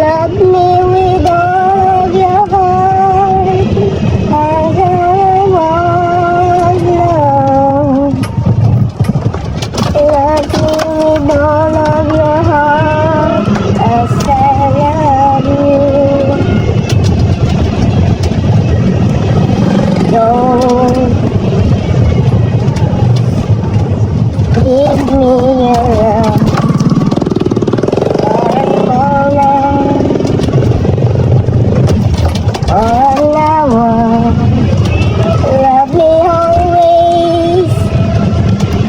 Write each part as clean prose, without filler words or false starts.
Love me with all of your heart, as I was loved. Love me with all of your heart, as I love you. Don't give me your love. All I want, love me always,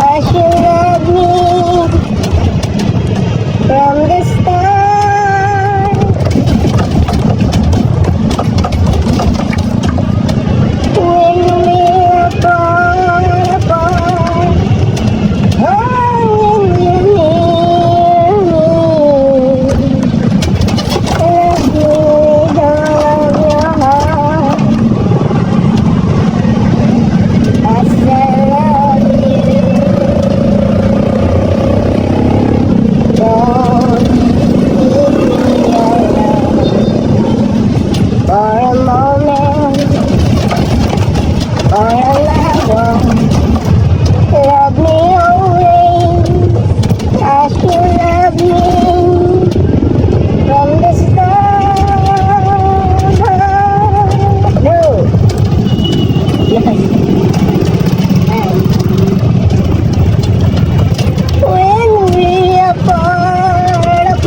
as you love me from the start. When we're apart, oh, when you're near me, love me with all of your heart, as I love you. Don't give me your love for a moment, for all I want. Love me always, as you love me from the start. No. Yes. When we apart,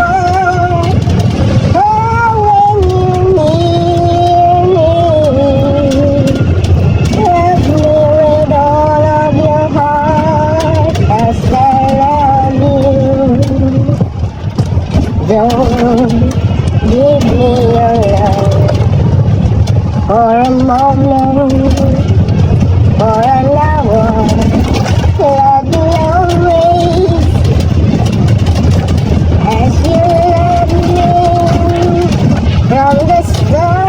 oh, when you near me, love me with all of your heart, as I love you. Don't give me your love for a moment, for an hour. Love me always, as you love me from the start.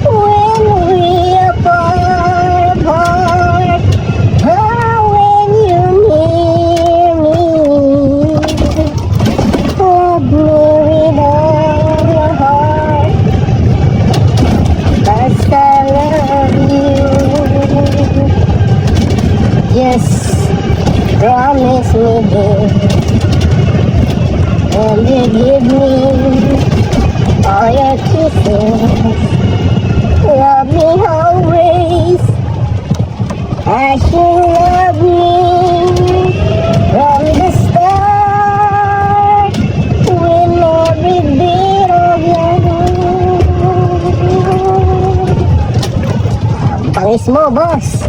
When we apart, oh, when you near me, love me with all your heart, as I love you. Just promise me, dear, and you give me all your kisses. Love me always, as you love me from the start, with every beat of your heart. Pangis mo, boss.